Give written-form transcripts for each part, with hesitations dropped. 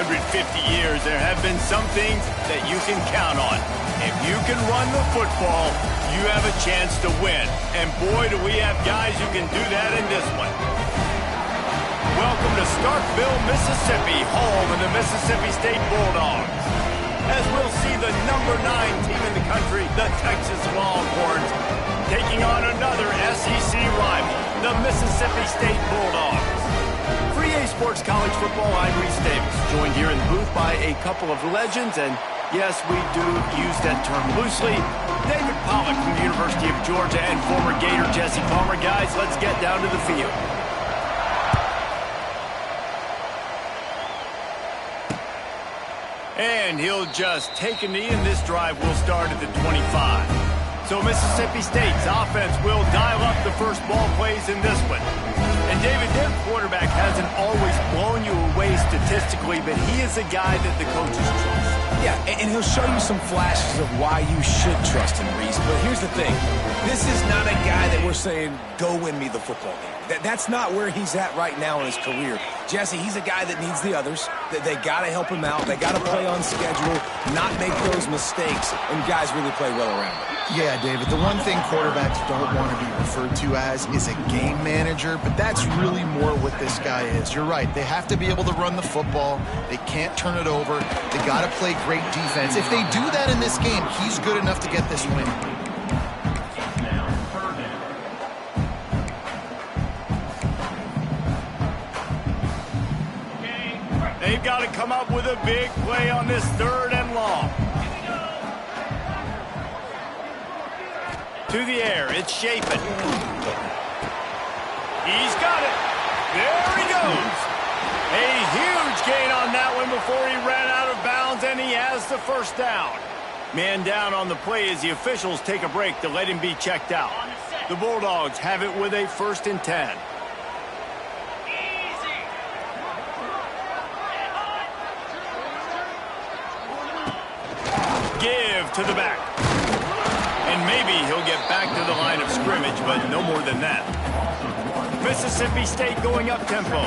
years, there have been some things that you can count on. If you can run the football, you have a chance to win. And boy, do we have guys who can do that in this one. Welcome to Starkville, Mississippi, home of the Mississippi State Bulldogs. As we'll see the number 9 team in the country, the Texas Longhorns, taking on another SEC rival, the Mississippi State Bulldogs. For EA Sports College Football, I'm Reese Davis, joined here in the booth by a couple of legends, and yes, we do use that term loosely. David Pollack from the University of Georgia and former Gator Jesse Palmer. Guys, let's get down to the field. And he'll just take a knee, and this drive will start at the 25. So Mississippi State's offense will dial up the first ball plays in this one. And David, their quarterback hasn't always blown you away statistically, but he is a guy that the coaches trust. Yeah, and he'll show you some flashes of why you should trust him, Reese. But here's the thing. This is not a guy that we're saying, go win me the football game. That's not where he's at right now in his career. Jesse, he's a guy that needs the others. They got to help him out. They got to play on schedule, not make those mistakes, and guys really play well around him. Yeah, David, the one thing quarterbacks don't want to be referred to as is a game manager, but that's really more what this guy is. You're right. They have to be able to run the football. They can't turn it over. They got to play great defense. If they do that in this game, he's good enough to get this win. They've got to come up with a big play on this 3rd and long. To the air, it's Chapin. He's got it. There he goes. A huge gain on that one before he ran out of bounds, and he has the first down. Man down on the play as the officials take a break to let him be checked out. The Bulldogs have it with a 1st and 10. Give to the back. And maybe he'll get back to the line of scrimmage, but no more than that. Mississippi State going up tempo.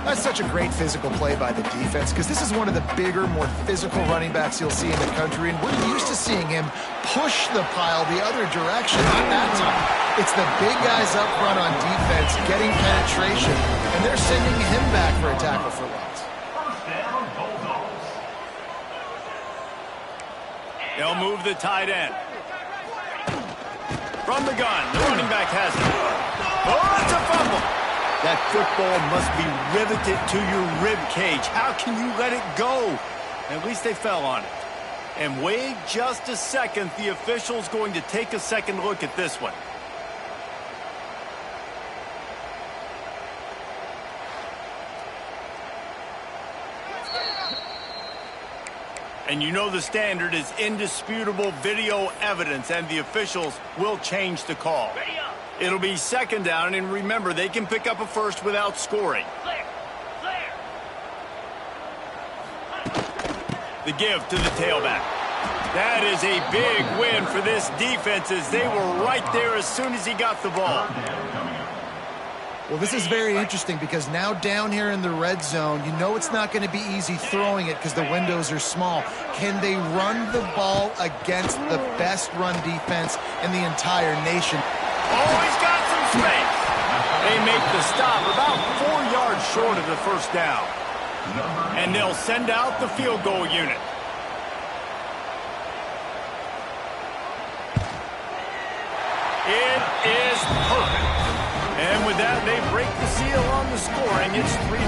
That's such a great physical play by the defense because this is one of the bigger, more physical running backs you'll see in the country, and we're used to seeing him push the pile the other direction. Not that time. It's the big guys up front on defense getting penetration, and they're sending him back for a tackle for loss. They'll move the tight end. From the gun, the running back has it. Oh, it's a fumble. That football must be riveted to your rib cage. How can you let it go? At least they fell on it. And wait just a second. The official's going to take a second look at this one. And you know the standard is indisputable video evidence, and the officials will change the call. It'll be 2nd down, and remember, they can pick up a first without scoring. The give to the tailback. That is a big win for this defense as they were right there as soon as he got the ball. Well, this is very interesting because now down here in the red zone, you know it's not going to be easy throwing it because the windows are small. Can they run the ball against the best run defense in the entire nation? Oh, he's got some space. They make the stop about 4 yards short of the 1st down. And they'll send out the field goal unit. It is perfect. And with that, they break the seal on the scoring. It's 3-0.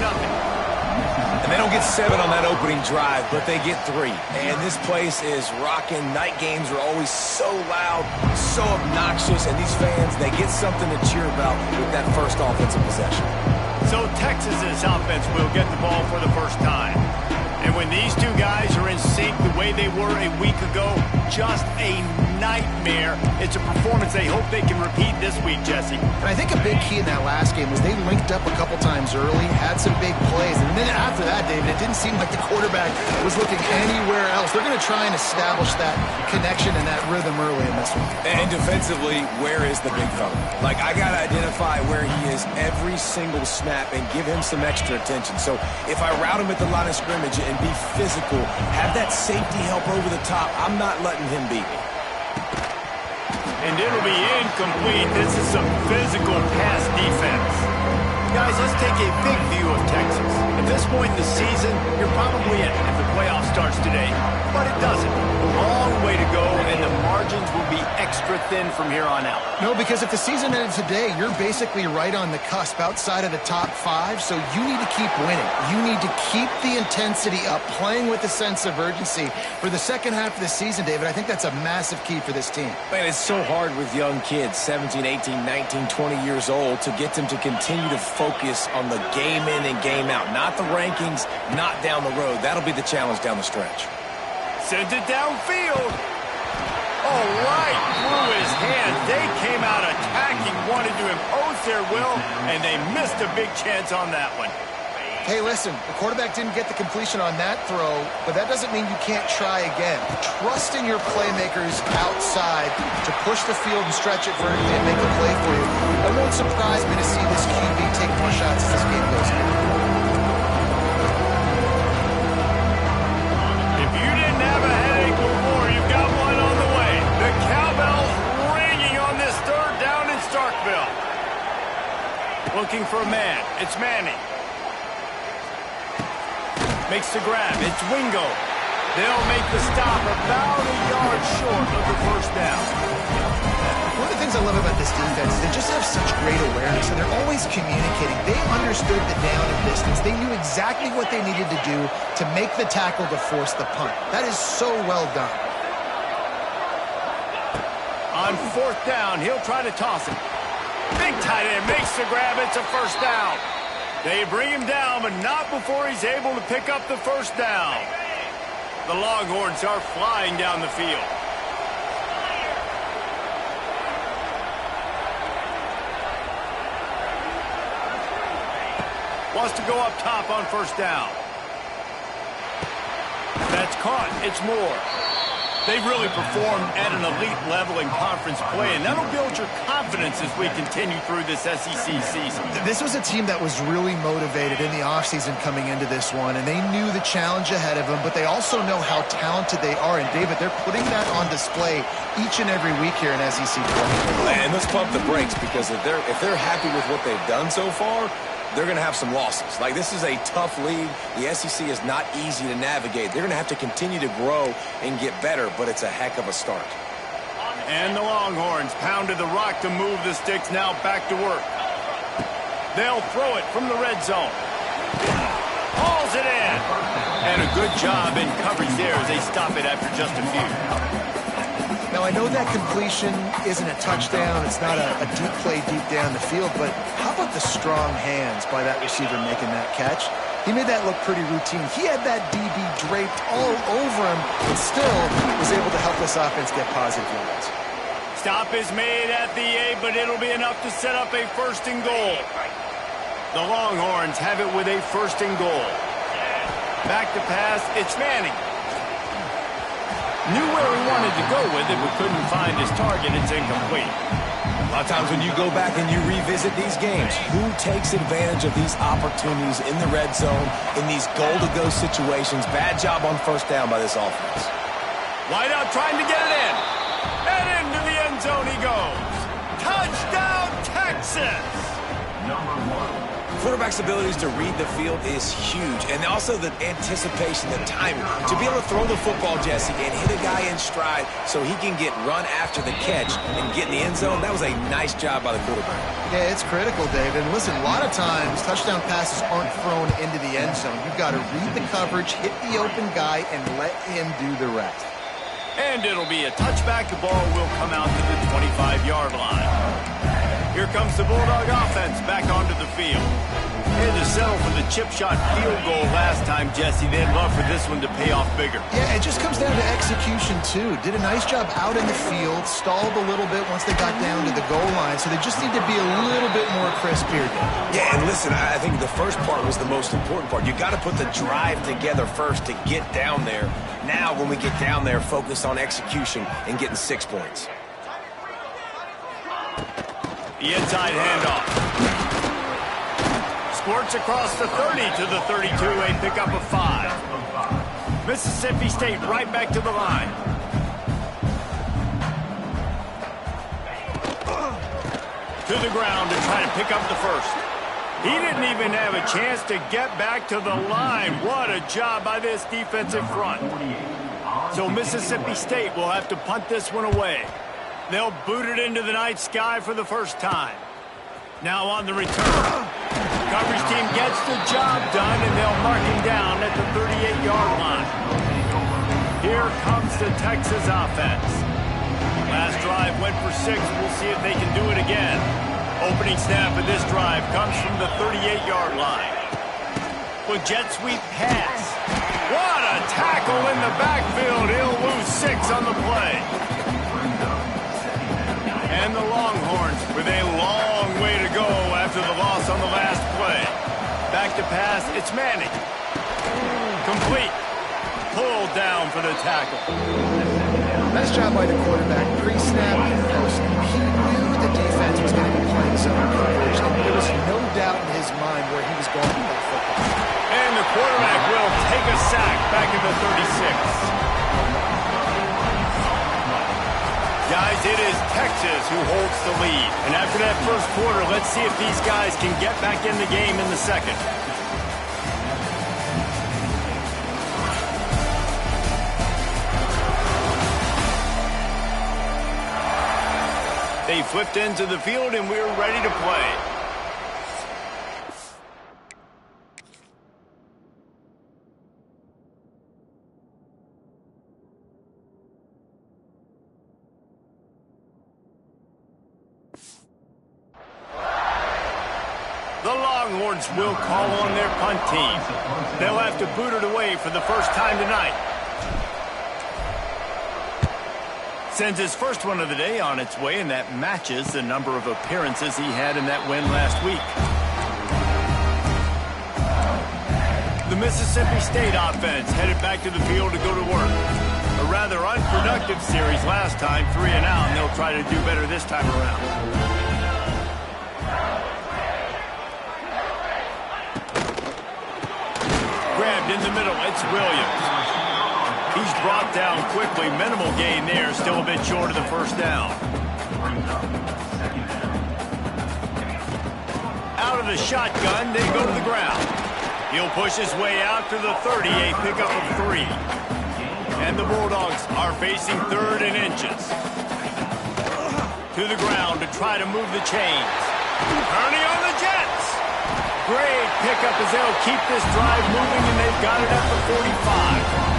And they don't get 7 on that opening drive, but they get 3. And this place is rocking. Night games are always so loud, so obnoxious, and these fans, they get something to cheer about with that first offensive possession. So Texas's offense will get the ball for the first time. And when these two guys are in sync the way they were a week ago. Just a nightmare. It's a performance they hope they can repeat this week, Jesse. And I think a big key in that last game was they linked up a couple times early, had some big plays. And then after that, David, it didn't seem like the quarterback was looking anywhere else. They're going to try and establish that connection and that rhythm early in this one. And defensively, where is the big fella? Like, I got to identify where he is every single snap and give him some extra attention. So if I route him at the line of scrimmage and be physical, have that safety help over the top, I'm not letting him beat me. And it'll be incomplete. This is some physical pass defense. Guys, let's take a big view of Texas. At this point in the season, you're probably in if the playoff starts today, but it doesn't. A long way to go, and the margins will be extra thin from here on out. No, because if the season ended today, you're basically right on the cusp outside of the top 5, so you need to keep winning. You need to keep the intensity up, playing with a sense of urgency. For the second half of the season, David, I think that's a massive key for this team. Man, it's so hard with young kids, 17, 18, 19, 20 years old, to get them to continue to focus on the game in and game out. Not the rankings, not down the road. That'll be the challenge down the stretch. Sent it downfield. Oh, right through his hands. They came out attacking, wanted to impose their will, and they missed a big chance on that one. Hey, listen, the quarterback didn't get the completion on that throw, but that doesn't mean you can't try again. Trust in your playmakers outside to push the field and stretch it vertically and make a play for you. It won't surprise me to see this QB take more shots as this game goes on. If you didn't have a headache before, you've got one on the way. The cowbell's ringing on this third down in Starkville. Looking for a man. It's Manning. Makes the grab. It's Wingo. They'll make the stop about a yard short of the first down. One of the things I love about this defense is they just have such great awareness, and they're always communicating. They understood the down and distance. They knew exactly what they needed to do to make the tackle to force the punt. That is so well done. On fourth down, he'll try to toss it. Big tight end makes the grab. It's a first down. They bring him down, but not before he's able to pick up the first down. The Longhorns are flying down the field. Wants to go up top on first down. That's caught. It's Moore. They've really performed at an elite level in conference play, and that'll build your confidence as we continue through this SEC season. This was a team that was really motivated in the offseason coming into this one, and they knew the challenge ahead of them, but they also know how talented they are. And, David, they're putting that on display each and every week here in SEC play. And let's pump the brakes, because if they're happy with what they've done so far, they're going to have some losses. Like, this is a tough league. The SEC is not easy to navigate. They're going to have to continue to grow and get better, but it's a heck of a start. And the Longhorns pounded the rock to move the sticks, now back to work. They'll throw it from the red zone. Hauls it in. And a good job in coverage there as they stop it after just a few. Now, I know that completion isn't a touchdown. It's not a deep play deep down the field, but how about the strong hands by that receiver making that catch? He made that look pretty routine. He had that DB draped all over him, but still was able to help this offense get positive yards. Stop is made at the 8, but it'll be enough to set up a first and goal. The Longhorns have it with a first and goal. Back to pass, it's Manning. Knew where he wanted to go with it, but couldn't find his target. It's incomplete. A lot of times when you go back and you revisit these games, who takes advantage of these opportunities in the red zone, in these goal-to-go situations? Bad job on first down by this offense. Wide out trying to get it in. And into the end zone he goes. Touchdown, Texas! Number 1. Quarterback's abilities to read the field is huge, and also the anticipation, the timing. To be able to throw the football, Jesse, and hit a guy in stride so he can get run after the catch and get in the end zone, that was a nice job by the quarterback. Yeah, it's critical, David. And listen, a lot of times touchdown passes aren't thrown into the end zone. You've got to read the coverage, hit the open guy, and let him do the rest. And it'll be a touchback. The ball will come out to the 25-yard line. Here comes the Bulldog offense back onto the field. Had to settle for the chip shot field goal last time, Jesse. They'd love for this one to pay off bigger. Yeah, it just comes down to execution, too. Did a nice job out in the field, stalled a little bit once they got down to the goal line, so they just need to be a little bit more crisp here. Yeah, and listen, I think the first part was the most important part. You got to put the drive together first to get down there. Now, when we get down there, focus on execution and getting 6 points. The inside handoff. Squirts across the 30 to the 32, a pickup of 5. Mississippi State right back to the line. To the ground to try to pick up the first. He didn't even have a chance to get back to the line. What a job by this defensive front. So Mississippi State will have to punt this one away. They'll boot it into the night sky for the first time. Now on the return. Coverage team gets the job done, and they'll mark him down at the 38-yard line. Here comes the Texas offense. Last drive went for 6. We'll see if they can do it again. Opening snap of this drive comes from the 38-yard line. With jet sweep pass. What a tackle in the backfield. He'll lose 6 on the play. And the Longhorns with a long way to go after the loss on the last play. Back to pass, it's Manning. Complete. Pulled down for the tackle. Nice job by the quarterback. Pre-snap and post. He knew the defense was going to be playing zone coverage, and there was no doubt in his mind where he was going with that football. And the quarterback will take a sack back in the 36. Guys, it is Texas who holds the lead. And after that first quarter, let's see if these guys can get back in the game in the second. They flipped into the field, and we're ready to play. The Longhorns will call on their punt team. They'll have to boot it away for the first time tonight. Sends his first one of the day on its way, and that matches the number of appearances he had in that win last week. The Mississippi State offense headed back to the field to go to work. A rather unproductive series last time, 3 and out, and they'll try to do better this time around. Grabbed in the middle, it's Williams. He's brought down quickly. Minimal gain there, still a bit short of the first down. Out of the shotgun, they go to the ground. He'll push his way out to the 30, a pickup of 3. And the Bulldogs are facing 3rd and inches. To the ground to try to move the chains. Ernie on the Jets. Great pickup as they'll keep this drive moving, and they've got it at the 45.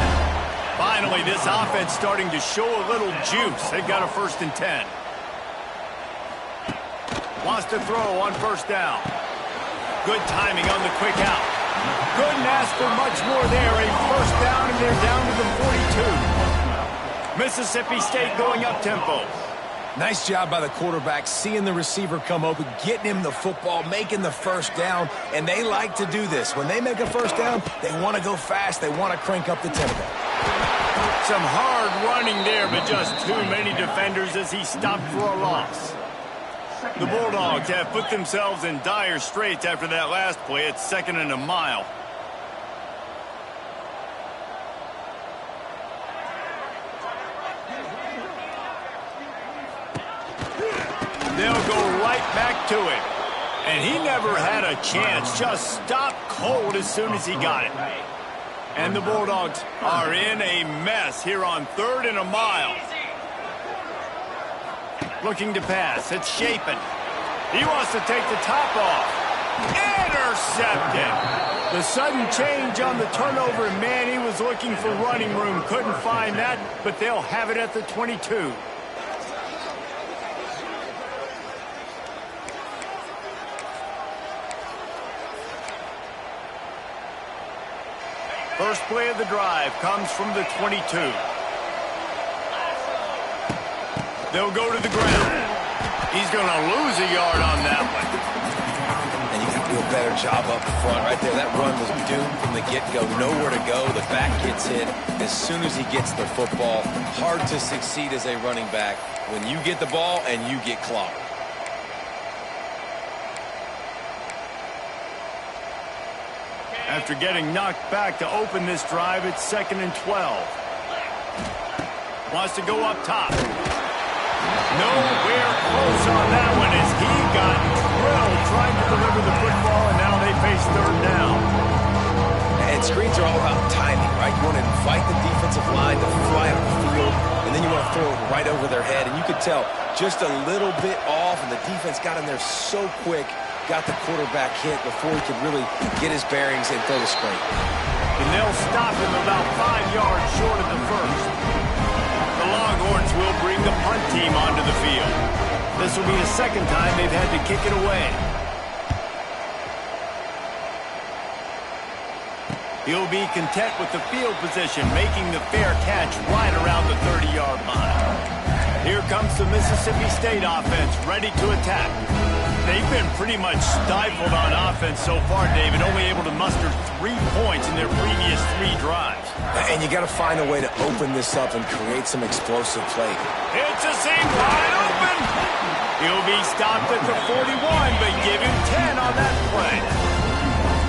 Finally, this offense starting to show a little juice. They've got a 1st and 10. Wants to throw on first down. Good timing on the quick out. Couldn't ask for much more there. A first down, and they're down to the 42. Mississippi State going up tempo. Nice job by the quarterback, seeing the receiver come open, getting him the football, making the first down, and they like to do this. When they make a first down, they want to go fast. They want to crank up the tempo. Some hard running there, but just too many defenders as he stopped for a loss. The Bulldogs have put themselves in dire straits after that last play. It's 2nd and a mile. They'll go right back to it. And he never had a chance. Just stopped cold as soon as he got it. And the Bulldogs are in a mess here on 3rd and a mile. Looking to pass. It's Shapen. He wants to take the top off. Intercepted. The sudden change on the turnover, and man, he was looking for running room. Couldn't find that, but they'll have it at the 22. First play of the drive comes from the 22. They'll go to the ground. He's going to lose a yard on that one. And you got to do a better job up front right there. That run was doomed from the get-go. Nowhere to go. The back gets hit as soon as he gets the football. Hard to succeed as a running back when you get the ball and you get clocked. After getting knocked back to open this drive, it's 2nd and 12. Wants to go up top. Nowhere close on that one as he got drilled trying to deliver the football, and now they face 3rd down. And screens are all about timing, right? You want to invite the defensive line to fly up the field, and then you want to throw it right over their head. And you could tell just a little bit off, and the defense got in there so quick, got the quarterback hit before he could really get his bearings and throw the screen. And they'll stop him about 5 yards short of the first. The Longhorns will bring the punt team onto the field. This will be the 2nd time they've had to kick it away. He'll be content with the field position, making the fair catch right around the 30-yard line. Here comes the Mississippi State offense, ready to attack. They've been pretty much stifled on offense so far, David, only able to muster 3 points in their previous 3 drives. And you got to find a way to open this up and create some explosive play. It's a seam wide open. He'll be stopped at the 41, but give him 10 on that play.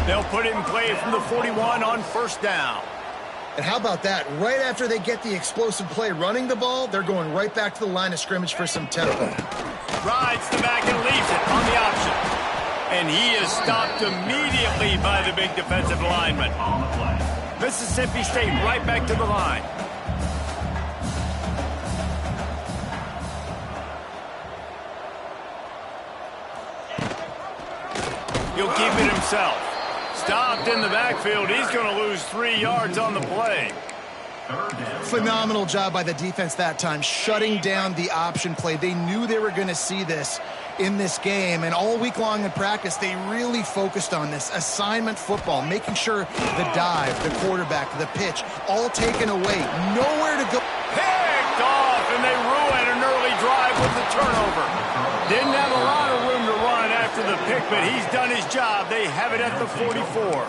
They'll put it in play from the 41 on 1st down. And how about that? Right after they get the explosive play running the ball, they're going right back to the line of scrimmage for some tempo. Rides the back and leaves it on the option. And he is stopped immediately by the big defensive lineman. Mississippi State right back to the line. He'll keep it himself. Stopped in the backfield. He's going to lose 3 yards on the play. Phenomenal job by the defense that time, shutting down the option play. They knew they were going to see this in this game, and all week long in practice, they really focused on this assignment football, making sure the dive, the quarterback, the pitch, all taken away. Nowhere to go. Picked off, and they ruin an early drive with the turnover. Didn't have a lot of room to run after the pick, but he's done his job. They have it at the 44.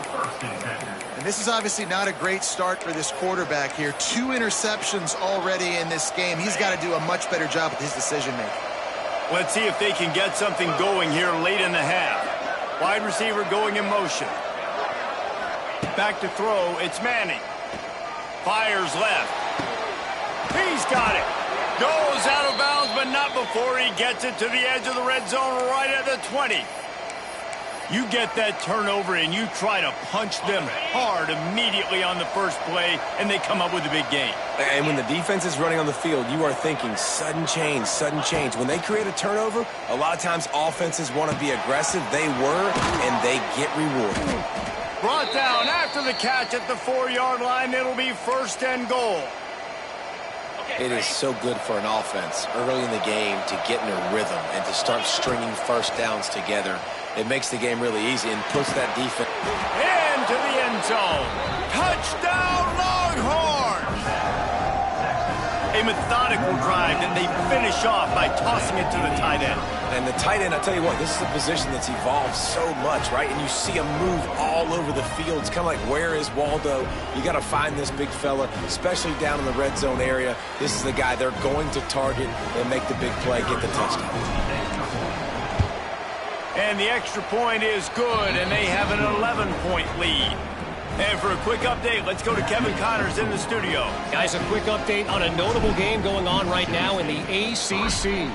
And this is obviously not a great start for this quarterback here. 2 interceptions already in this game. He's got to do a much better job with his decision-making. Let's see if they can get something going here late in the half. Wide receiver going in motion. Back to throw. It's Manning. Fires left. He's got it. Goes out of bounds, but not before he gets it to the edge of the red zone right at the 20. You get that turnover and you try to punch them hard immediately on the first play, and they come up with a big gain. And when the defense is running on the field, you are thinking sudden change, sudden change. When they create a turnover, a lot of times offenses want to be aggressive. They were, and they get rewarded. Brought down after the catch at the 4-yard line. It'll be 1st and goal. It is so good for an offense early in the game to get in a rhythm and to start stringing first downs together. It makes the game really easy and puts that defense into the end zone. Touchdown, Longhorns! A methodical drive that they finish off by tossing it to the tight end. And the tight end, I tell you what, this is a position that's evolved so much, right? And you see him move all over the field. It's kind of like, where is Waldo? You got to find this big fella, especially down in the red zone area. This is the guy they're going to target and make the big play, get the touchdown. And the extra point is good, and they have an 11-point lead. And for a quick update, let's go to Kevin Connors in the studio. Guys, a quick update on a notable game going on right now in the ACC.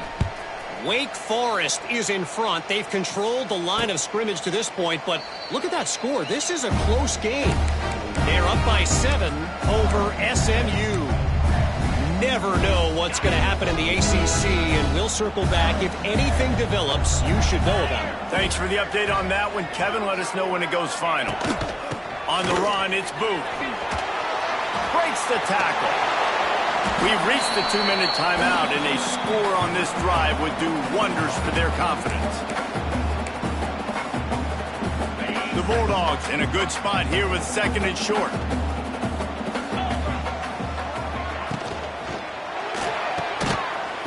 Wake Forest is in front. They've controlled the line of scrimmage to this point, but look at that score. This is a close game. They're up by 7 over SMU. Never know what's going to happen in the ACC, and we'll circle back. If anything develops, you should know about it. Thanks for the update on that one, Kevin. Let us know when it goes final. On the run, it's Booth. Breaks the tackle. We've reached the 2-minute timeout, and a score on this drive would do wonders for their confidence. The Bulldogs in a good spot here with 2nd and short.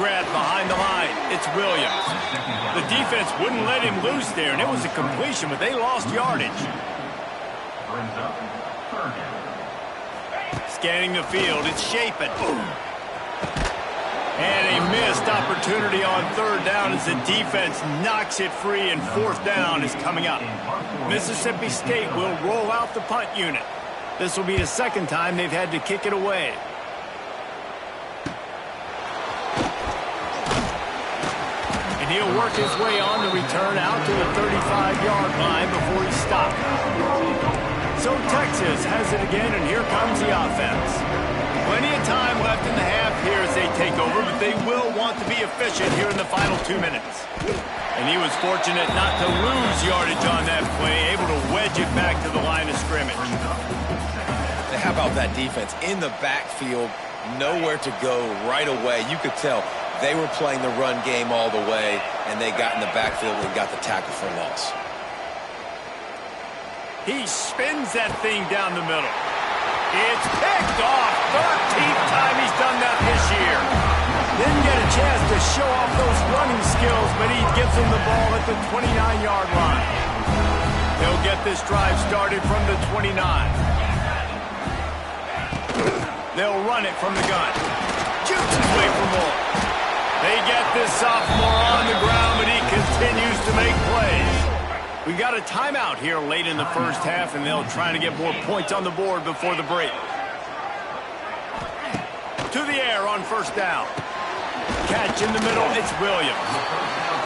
grab behind the line. It's Williams. The defense wouldn't let him loose there, and it was a completion, but they lost yardage. Brings up third down. Scanning the field, it's Chapin. And a missed opportunity on third down as the defense knocks it free, and fourth down is coming up. Mississippi State will roll out the punt unit. This will be the second time they've had to kick it away. And he'll work his way on the return out to the 35-yard line before he stopped. So Texas has it again, and here comes the offense. Plenty of time left in the half here as they take over, but they will want to be efficient here in the final 2 minutes. And he was fortunate not to lose yardage on that play, able to wedge it back to the line of scrimmage. And how about that defense in the backfield, nowhere to go right away? You could tell they were playing the run game all the way, and they got in the backfield and got the tackle for loss. He spins that thing down the middle. It's picked off. 13th time he's done that this year. Didn't get a chance to show off those running skills, but he gives him the ball at the 29-yard line. They'll get this drive started from the 29. They'll run it from the gun. Shoots his way for more. They get this sophomore on the ground, but he continues to make plays. We got a timeout here late in the first half, and they'll try to get more points on the board before the break. To the air on first down. Catch in the middle, it's Williams.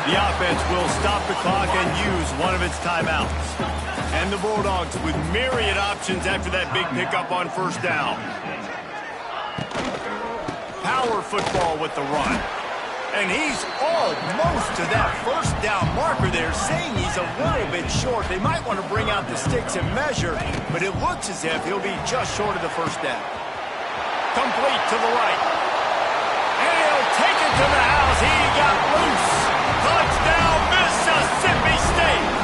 The offense will stop the clock and use one of its timeouts. And the Bulldogs with myriad options after that big pickup on first down. Power football with the run. And he's almost to that first down marker there, saying he's a little bit short. They might want to bring out the sticks and measure, but it looks as if he'll be just short of the first down. Complete to the right. And he'll take it to the house. He got loose. Touchdown, Mississippi State.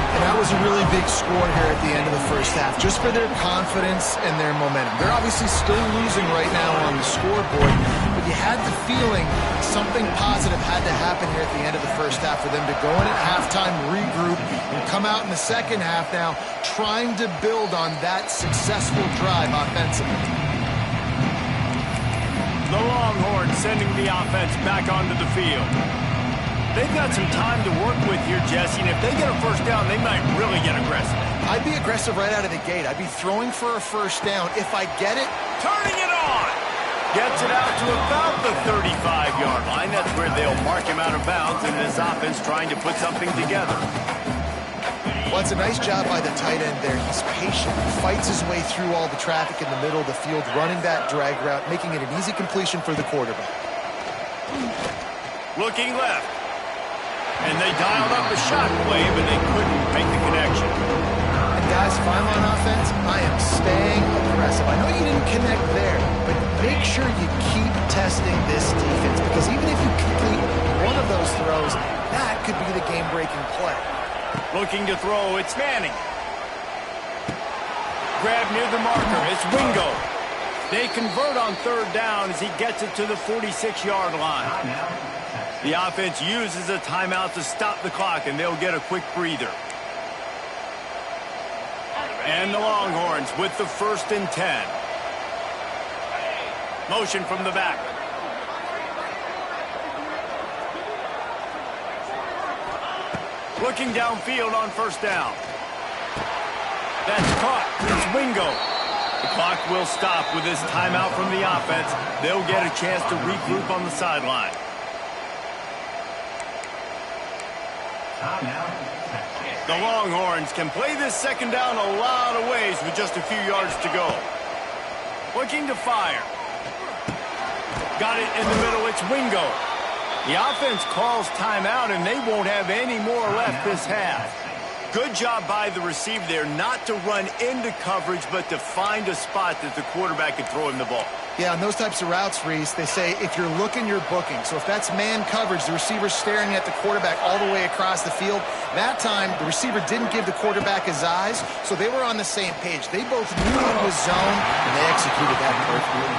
And that was a really big score here at the end of the first half, just for their confidence and their momentum. They're obviously still losing right now on the scoreboard, but you had the feeling something positive had to happen here at the end of the first half for them to go in at halftime, regroup, and come out in the second half now trying to build on that successful drive offensively. The Longhorns sending the offense back onto the field. They've got some time to work with here, Jesse, and if they get a first down, they might really get aggressive. I'd be aggressive right out of the gate. I'd be throwing for a first down. If I get it, turning it on. Gets it out to about the 35-yard line. That's where they'll mark him out of bounds, and this offense trying to put something together. Well, it's a nice job by the tight end there. He's patient. He fights his way through all the traffic in the middle of the field, running that drag route, making it an easy completion for the quarterback. Looking left. And they dialed up a shot play, but they couldn't make the connection. And guys, if I'm on offense, I am staying aggressive. I know you didn't connect there, but make sure you keep testing this defense, because even if you complete one of those throws, that could be the game-breaking play. Looking to throw, it's Manning. Grab near the marker, it's Wingo. They convert on third down as he gets it to the 46-yard line. The offense uses a timeout to stop the clock, and they'll get a quick breather. And the Longhorns with the 1st and 10. Motion from the back. Looking downfield on first down. That's caught. It's Wingo. The clock will stop with this timeout from the offense. They'll get a chance to regroup on the sideline. The Longhorns can play this second down a lot of ways with just a few yards to go. Looking to fire. Got it in the middle, it's Wingo. The offense calls timeout, and they won't have any more left this half. Good job by the receiver there not to run into coverage, but to find a spot that the quarterback can throw him the ball. Yeah, on those types of routes, Reese, they say if you're looking, you're booking. So if that's man coverage, the receiver's staring at the quarterback all the way across the field. That time, the receiver didn't give the quarterback his eyes, so they were on the same page. They both knew it was zone, and they executed that perfectly.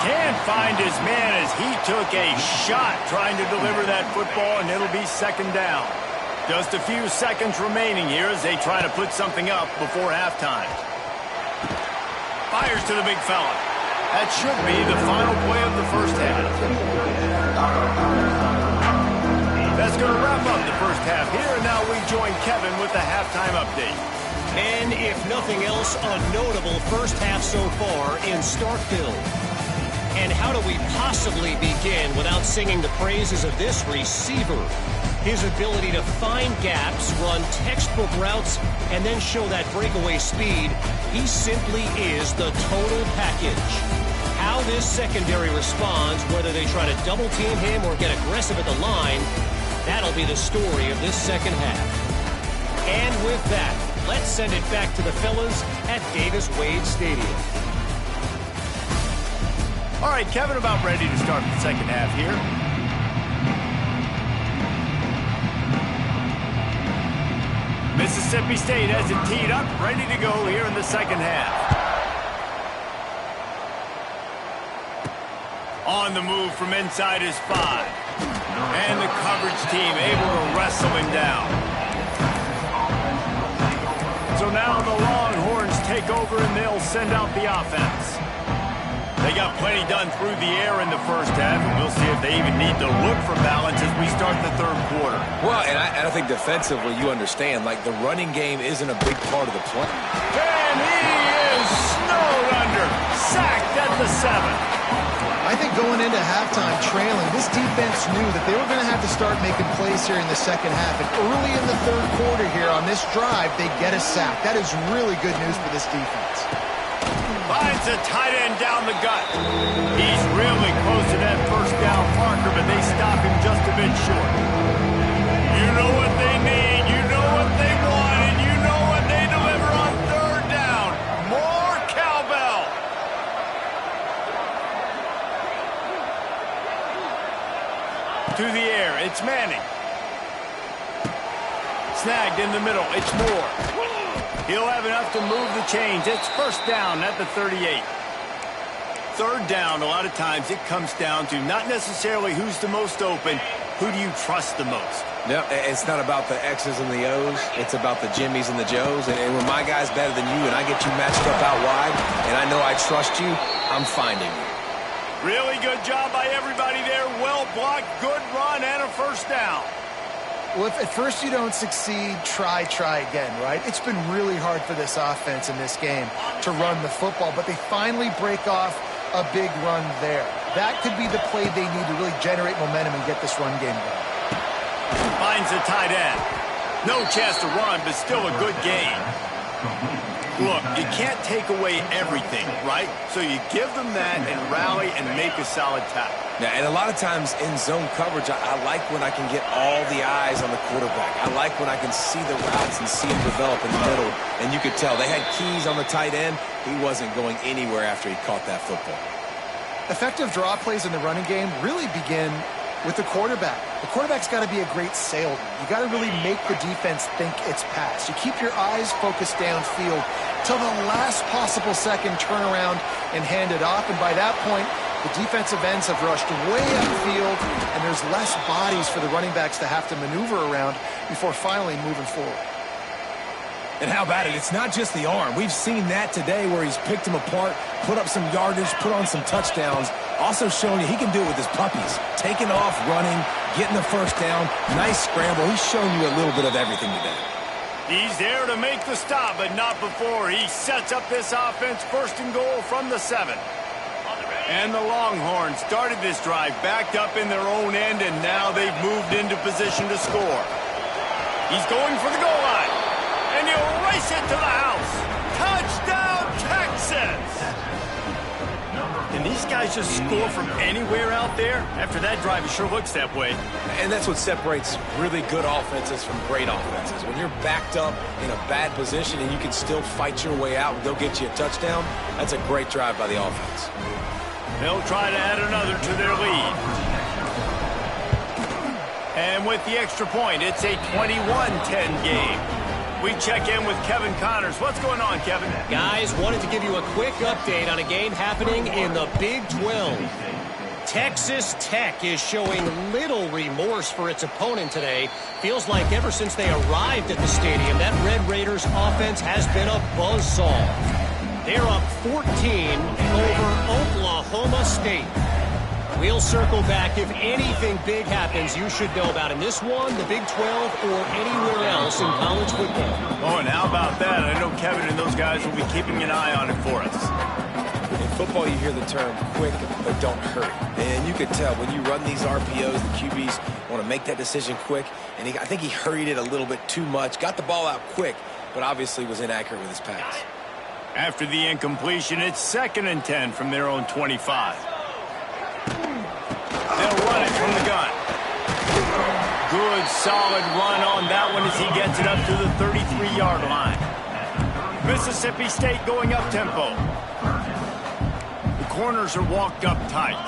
Can't find his man as he took a shot trying to deliver that football, and it'll be second down. Just a few seconds remaining here as they try to put something up before halftime. Fires to the big fella. That should be the final play of the first half. That's going to wrap up the first half here, and now we join Kevin with the halftime update. And if nothing else, a notable first half so far in Starkville. And how do we possibly begin without singing the praises of this receiver? His ability to find gaps, run textbook routes, and then show that breakaway speed. He simply is the total package. How this secondary responds, whether they try to double team him or get aggressive at the line, that'll be the story of this second half. And with that, let's send it back to the fellas at Davis-Wade Stadium. All right, Kevin, about ready to start the second half here. Mississippi State has it teed up, ready to go here in the second half. On the move from inside his 5. And the coverage team able to wrestle him down. So now the Longhorns take over and they'll send out the offense. They got plenty done through the air in the first half, and we'll see if they even need to look for balance as we start the third quarter. Well, and I think defensively you understand, like the running game isn't a big part of the play. And he is snowed under, sacked at the 7. I think going into halftime trailing, this defense knew that they were going to have to start making plays here in the second half. And early in the third quarter here on this drive, they get a sack. That is really good news for this defense. Finds a tight end down the gut. He's really close to that first down marker, but they stop him just a bit short. You know what they need, you know what they want, and you know what they deliver on third down. More cowbell. To the air, it's Manning. Snagged in the middle, it's Moore. He'll have enough to move the chains. It's first down at the 38. Third down, a lot of times it comes down to not necessarily who's the most open, who do you trust the most? No, it's not about the X's and the O's. It's about the Jimmies and the Joes. And when my guy's better than you and I get you matched up out wide and I know I trust you, I'm finding you. Really good job by everybody there. Well blocked, good run, and a first down. Well, if at first you don't succeed, try again, right? It's been really hard for this offense in this game to run the football, but they finally break off a big run there. That could be the play they need to really generate momentum and get this run game going. Finds the tight end. No chance to run, but still a good game. Look, you can't take away everything, right? So you give them that and rally and make a solid tackle. Now, and a lot of times in zone coverage, I like when I can get all the eyes on the quarterback. I like when I can see the routes and see him develop in the middle. And you could tell they had keys on the tight end. He wasn't going anywhere after he caught that football. Effective draw plays in the running game really begin with the quarterback. The quarterback's got to be a great salesman. You got to really make the defense think it's pass. You keep your eyes focused downfield till the last possible second, turn around and hand it off. And by that point, the defensive ends have rushed way upfield, and there's less bodies for the running backs to have to maneuver around before finally moving forward. And how about it? It's not just the arm. We've seen that today where he's picked them apart, put up some yardage, put on some touchdowns. Also showing you he can do it with his puppies. Taking off, running, getting the first down. Nice scramble. He's shown you a little bit of everything today. He's there to make the stop, but not before. He sets up this offense first and goal from the 7. And the Longhorns started this drive backed up in their own end, and now they've moved into position to score. He's going for the goal line. And he'll race it to the house. Touchdown, Texas! Can these guys just score from anywhere out there? After that drive, it sure looks that way. And that's what separates really good offenses from great offenses. When you're backed up in a bad position and you can still fight your way out and go get you a touchdown, that's a great drive by the offense. They'll try to add another to their lead. And with the extra point, it's a 21-10 game. We check in with Kevin Connors. What's going on, Kevin? Guys, wanted to give you a quick update on a game happening in the Big 12. Texas Tech is showing little remorse for its opponent today. Feels like ever since they arrived at the stadium, that Red Raiders offense has been a buzzsaw. They're up 14 over Oklahoma State. We'll circle back if anything big happens you should know about in this one, the Big 12, or anywhere else in college football. Oh, and how about that? I know Kevin and those guys will be keeping an eye on it for us. In football, you hear the term quick, but don't hurry. And you could tell when you run these RPOs, the QBs want to make that decision quick. And I think he hurried it a little bit too much. Got the ball out quick, but obviously was inaccurate with his pass. After the incompletion, it's 2nd and 10 from their own 25. They'll run it from the gun. Good, solid run on that one as he gets it up to the 33-yard line. Mississippi State going up tempo. The corners are walked up tight.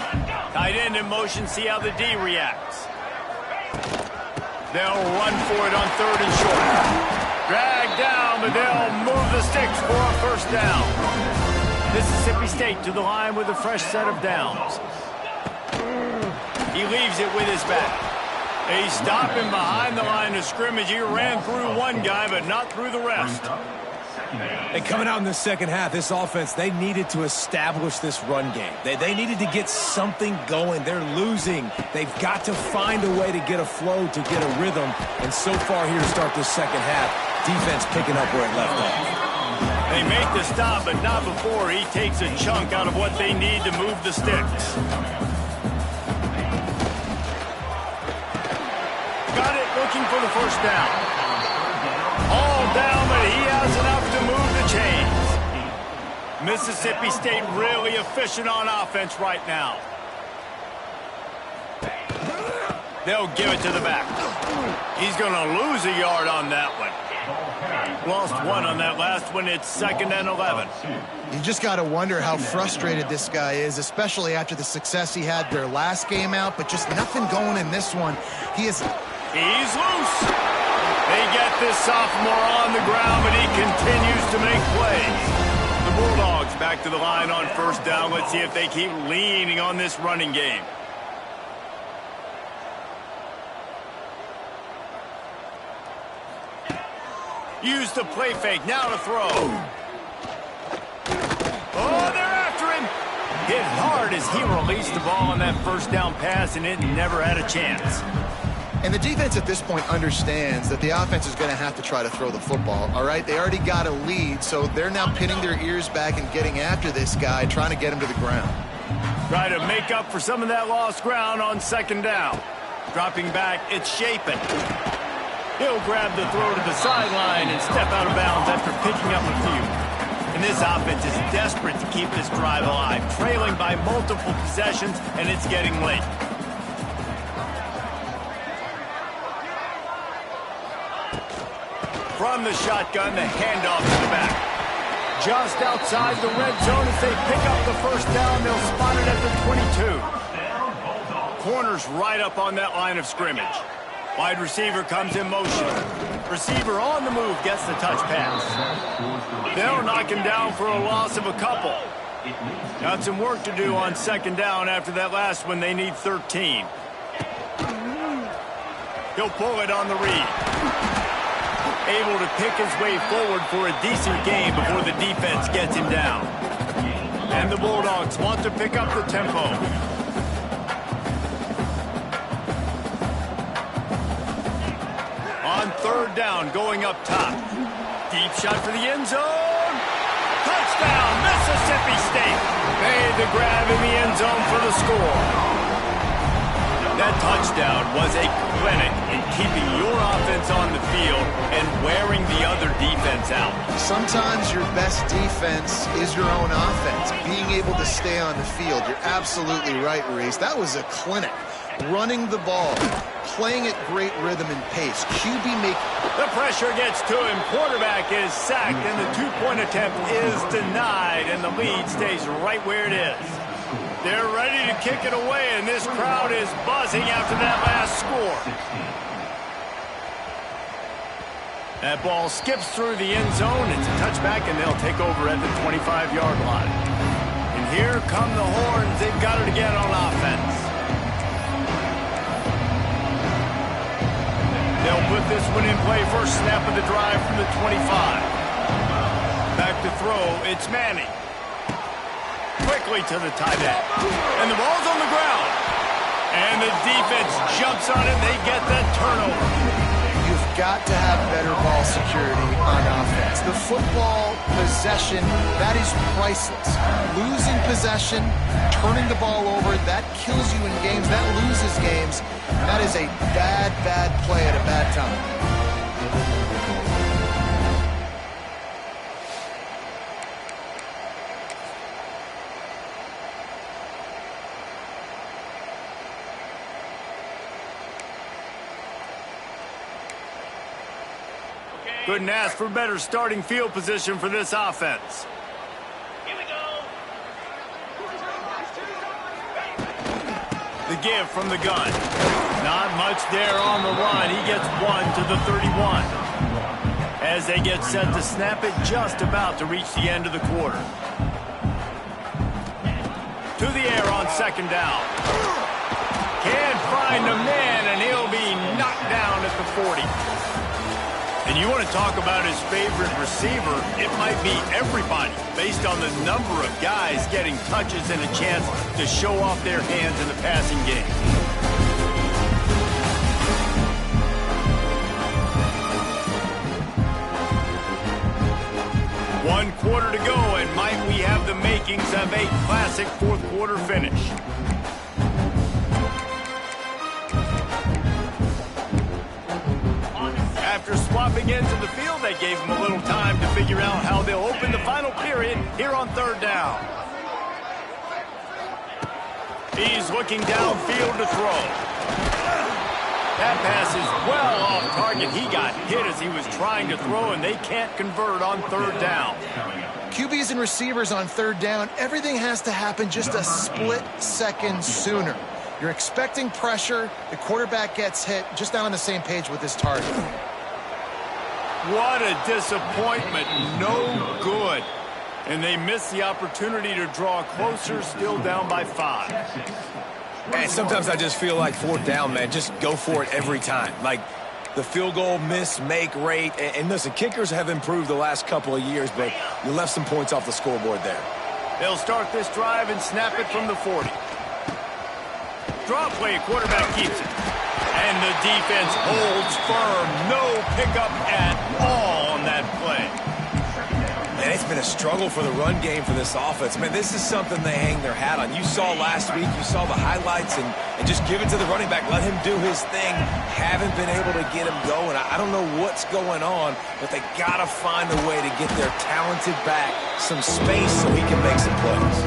Tight end in motion, see how the D reacts. They'll run for it on 3rd and short. Drag down, but they'll move the sticks for a first down. Mississippi State to the line with a fresh set of downs. He leaves it with his back. He's stopping behind the line of scrimmage. He ran through one guy, but not through the rest. And coming out in the second half, this offense, they needed to establish this run game. They needed to get something going. They're losing. They've got to find a way to get a flow, to get a rhythm. And so far here to start this second half, defense picking up where it left off. They make the stop, but not before he takes a chunk out of what they need to move the sticks. Got it, looking for the first down. All down, but he has enough to move the chains. Mississippi State really efficient on offense right now. They'll give it to the back. He's going to lose a yard on that one. Lost one on that last one. It's 2nd and 11. You just got to wonder how frustrated this guy is, especially after the success he had their last game out, but just nothing going in this one. He's loose. They get this sophomore on the ground, but he continues to make plays. The Bulldogs back to the line on first down. Let's see if they keep leaning on this running game. Use the play fake. Now to throw. Oh, they're after him. Hit hard as he released the ball on that first down pass, and it never had a chance. And the defense at this point understands that the offense is going to have to try to throw the football, all right? They already got a lead, so they're now pinning their ears back and getting after this guy, trying to get him to the ground. Try to make up for some of that lost ground on 2nd down. Dropping back, it's Shapen. He'll grab the throw to the sideline and step out of bounds after picking up a few. And this offense is desperate to keep this drive alive, trailing by multiple possessions, and it's getting late. From the shotgun, the handoff to the back. Just outside the red zone as they pick up the first down. They'll spot it at the 22. Corners right up on that line of scrimmage. Wide receiver comes in motion. Receiver on the move gets the touch pass. They'll knock him down for a loss of a couple. Got some work to do on 2nd down after that last one. They need 13. He'll pull it on the read. Able to pick his way forward for a decent game before the defense gets him down. And the Bulldogs want to pick up the tempo. On 3rd down, going up top. Deep shot for the end zone. Touchdown, Mississippi State. Made the grab in the end zone for the score. That touchdown was a clinic in keeping your offense on the field and wearing the other defense out. Sometimes your best defense is your own offense, being able to stay on the field. You're absolutely right, Reese. That was a clinic. Running the ball, playing at great rhythm and pace. QB make... The pressure gets to him. Quarterback is sacked, and the two-point attempt is denied, and the lead stays right where it is. They're ready to kick it away, and this crowd is buzzing after that last score. That ball skips through the end zone. It's a touchback, and they'll take over at the 25-yard line. And here come the Horns. They've got it again on offense. They'll put this one in play. First snap of the drive from the 25. Back to throw. It's Manning. Quickly to the tight end. And the ball's on the ground. And the defense jumps on it. They get that turnover. You've got to have better ball security on offense. The football possession, that is priceless. Losing possession, turning the ball over, that kills you in games. That loses games. That is a bad, bad play at a bad time. Couldn't ask for better starting field position for this offense. Here we go. The give from the gun. Not much there on the run. He gets one to the 31. As they get set to snap it, just about to reach the end of the quarter. To the air on second down. Can't find a man, and he'll be knocked down at the 40. And you want to talk about his favorite receiver, it might be everybody based on the number of guys getting touches and a chance to show off their hands in the passing game. One quarter to go, and might we have the makings of a classic fourth quarter finish. After swapping into the field, they gave him a little time to figure out how they'll open the final period here on third down. He's looking downfield to throw. That pass is well off target. He got hit as he was trying to throw, and they can't convert on third down. QBs and receivers on third down, everything has to happen just a split second sooner. You're expecting pressure. The quarterback gets hit, just not on the same page with his target. What a disappointment. No good. And they missed the opportunity to draw closer, still down by 5. And sometimes I just feel like fourth down, man, just go for it every time. Like the field goal miss-make rate. And listen, kickers have improved the last couple of years, but you left some points off the scoreboard there. They'll start this drive and snap it from the 40. Draw play, quarterback keeps it. And the defense holds firm. No pickup at all on that play. Man, it's been a struggle for the run game for this offense. Man, this is something they hang their hat on. You saw last week, you saw the highlights, and just give it to the running back. Let him do his thing. Haven't been able to get him going. I don't know what's going on, but they got to find a way to get their talented back some space so he can make some plays.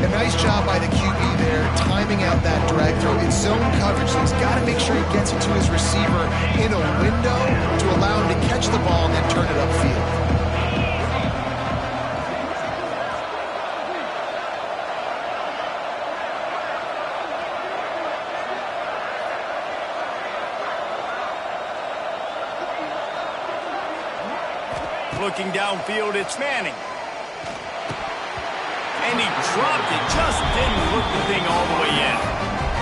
A nice job by the QB there, timing out that drag throw. It's zone coverage, so he's got to make sure he gets it to his receiver in a window to allow him to catch the ball and then turn it upfield. Looking downfield, it's Manning. And he dropped it, just didn't look the thing all the way in.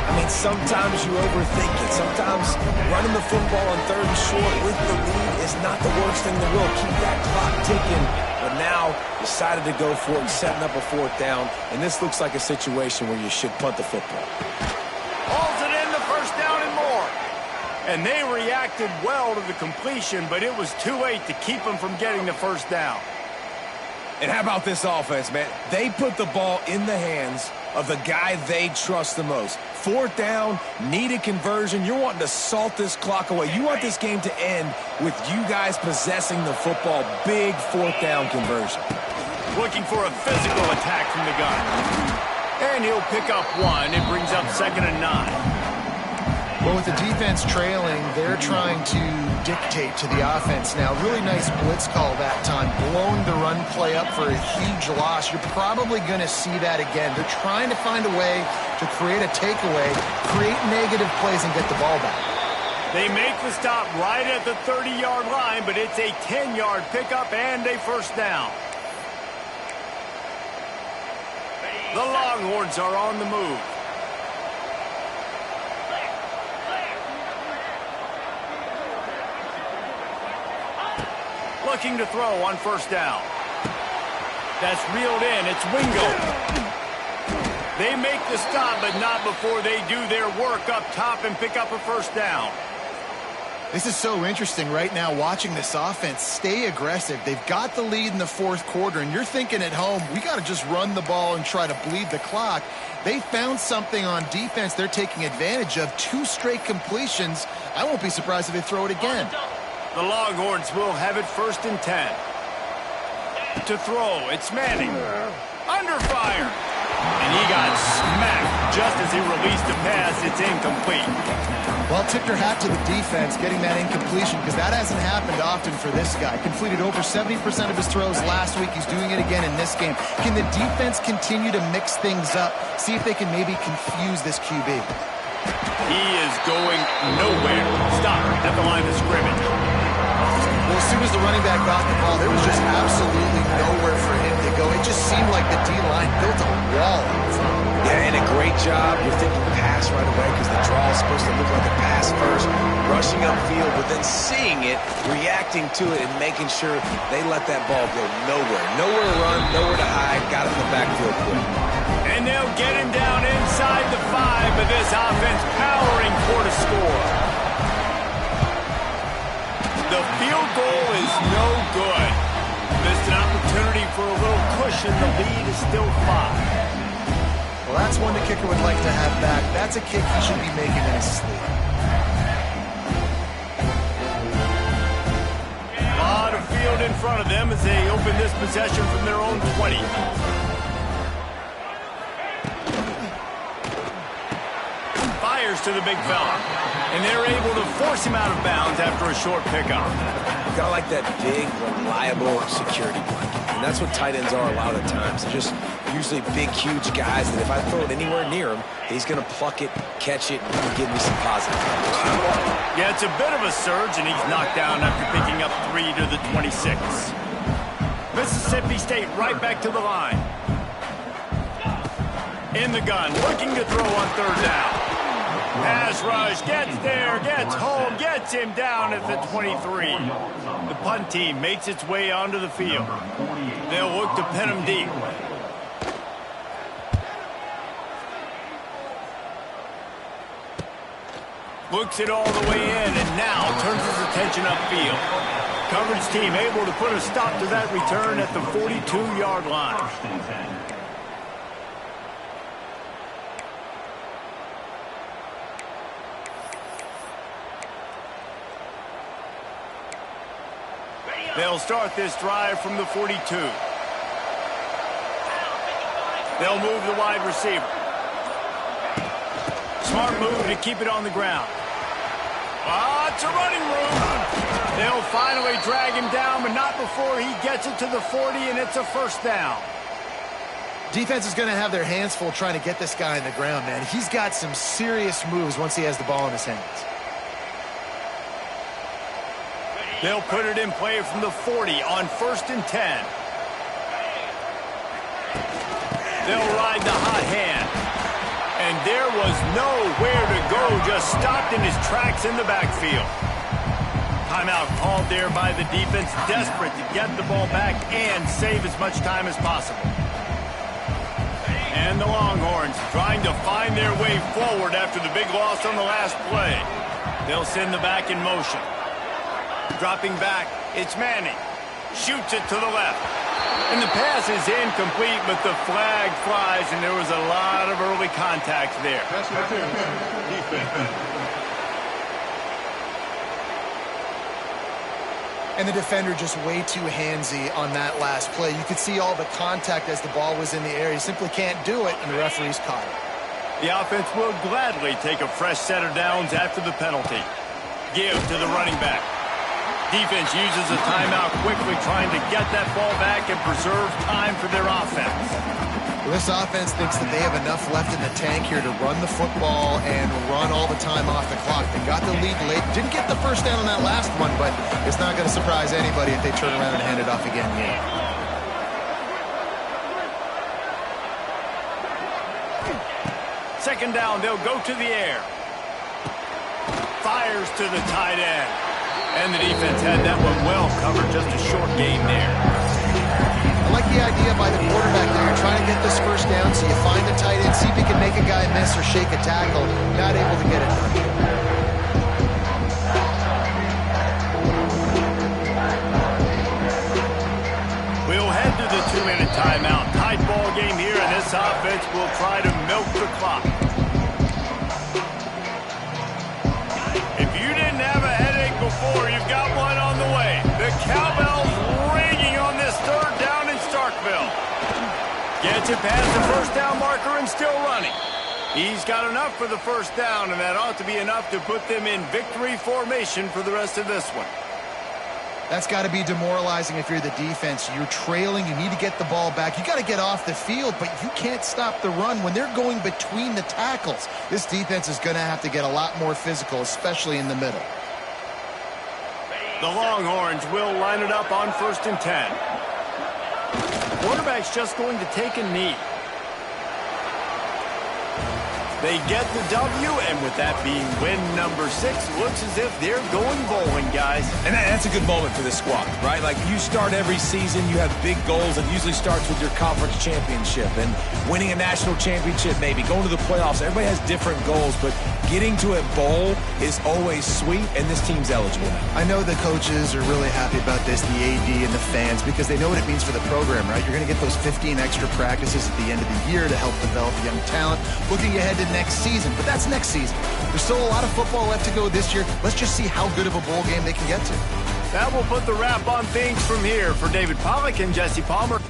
I mean, sometimes you overthink it. Sometimes running the football on third and short with the lead is not the worst thing in the world. Keep that clock ticking. But now decided to go for it, setting up a fourth down. And this looks like a situation where you should punt the football. Hauls it in, the first down and more. And they reacted well to the completion, but it was too late to keep them from getting the first down. And how about this offense, man? They put the ball in the hands of the guy they trust the most. Fourth down, need a conversion. You're wanting to salt this clock away. You want this game to end with you guys possessing the football. Big fourth down conversion. Looking for a physical attack from the gun. And he'll pick up one. It brings up 2nd and 9. Well, with the defense trailing, they're trying to dictate to the offense now. Really nice blitz call that time. Blowing the run play up for a huge loss. You're probably going to see that again. They're trying to find a way to create a takeaway, create negative plays, and get the ball back. They make the stop right at the 30-yard line, but it's a 10-yard pickup and a first down. The Longhorns are on the move. Looking to throw on first down. That's reeled in. It's Wingo. They make the stop, but not before they do their work up top and pick up a first down. This is so interesting right now watching this offense stay aggressive. They've got the lead in the fourth quarter, and you're thinking at home, we got to just run the ball and try to bleed the clock. They found something on defense they're taking advantage of. 2 straight completions. I won't be surprised if they throw it again. The Longhorns will have it first and 10. To throw, it's Manning. Under fire. And he got smacked just as he released the pass. It's incomplete. Well, tip your hat to the defense getting that incompletion, because that hasn't happened often for this guy. Completed over 70% of his throws last week. He's doing it again in this game. Can the defense continue to mix things up? See if they can maybe confuse this QB. He is going nowhere. Stop at the line of scrimmage. Well, as soon as the running back got the ball, there was just absolutely nowhere for him to go. It just seemed like the D-line built a wall in front. Yeah, and a great job. You're thinking pass right away because the draw is supposed to look like a pass first. Rushing upfield, but then seeing it, reacting to it, and making sure they let that ball go nowhere. Nowhere to run, nowhere to hide. Got it in the backfield quick. And they'll get him down inside the 5, but this offense powering for the score. The field goal is no good. Missed an opportunity for a little cushion. The lead is still 5. Well, that's one the kicker would like to have back. That's a kick he should be making in his sleep. A lot of field in front of them as they open this possession from their own 20. Fires to the big fella. And they're able to force him out of bounds after a short pickup. Got like that big, reliable security blanket. And that's what tight ends are a lot of times. They're just usually big, huge guys that if I throw it anywhere near him, he's going to pluck it, catch it, and give me some positive numbers. Yeah, it's a bit of a surge, and he's knocked down after picking up 3 to the 26. Mississippi State right back to the line. In the gun, looking to throw on third down. Pass rush, gets there, gets home, gets him down at the 23. The punt team makes its way onto the field. They'll look to pin him deep. Looks it all the way in and now turns his attention upfield. Coverage team able to put a stop to that return at the 42-yard line. They'll start this drive from the 42. They'll move the wide receiver. Smart move to keep it on the ground. It's a running room. They'll finally drag him down, but not before he gets it to the 40, and it's a first down. Defense is going to have their hands full trying to get this guy on the ground, man. He's got some serious moves once he has the ball in his hands. They'll put it in play from the 40 on first and 10. They'll ride the hot hand. And there was nowhere to go, just stopped in his tracks in the backfield. Timeout called there by the defense, desperate to get the ball back and save as much time as possible. And the Longhorns trying to find their way forward after the big loss on the last play. They'll send the back in motion. Dropping back, it's Manning. Shoots it to the left. And the pass is incomplete, but the flag flies, and there was a lot of early contact there. And the defender just way too handsy on that last play. You could see all the contact as the ball was in the air. He simply can't do it, and the referee's caught it. The offense will gladly take a fresh set of downs after the penalty. Give to the running back. Defense uses a timeout quickly, trying to get that ball back and preserve time for their offense. Well, this offense thinks that they have enough left in the tank here to run the football and run all the time off the clock. They got the lead late. Didn't get the first down on that last one, but it's not going to surprise anybody if they turn around and hand it off again here. Second down, they'll go to the air. Fires to the tight end. And the defense had that one well covered, just a short gain there. I like the idea by the quarterback there. You're trying to get this first down, so you find the tight end, see if he can make a guy miss or shake a tackle. Not able to get it done. We'll head to the 2-minute timeout. Tight ball game here, and this offense will try to milk the clock. If you didn't have a headache before, you've got one on the way. The cowbell's ringing on this third down in Starkville. Gets it past the first down marker and still running. He's got enough for the first down, and that ought to be enough to put them in victory formation for the rest of this one. That's got to be demoralizing if you're the defense. You're trailing. You need to get the ball back. You got to get off the field, but you can't stop the run when they're going between the tackles. This defense is going to have to get a lot more physical, especially in the middle. The Longhorns will line it up on 1st and 10. Quarterback's just going to take a knee. They get the W, and with that being win number 6, looks as if they're going bowling, guys. And that's a good moment for this squad, right? Like, you start every season, you have big goals. It usually starts with your conference championship and winning a national championship, maybe going to the playoffs. Everybody has different goals, but getting to a bowl is always sweet, and this team's eligible now. I know the coaches are really happy about this, the AD and the fans, because they know what it means for the program, right? You're going to get those 15 extra practices at the end of the year to help develop young talent. Looking ahead to next season, but that's next season. There's still a lot of football left to go this year. Let's just see how good of a bowl game they can get to. That will put the wrap on things from here. For David Pollack and Jesse Palmer.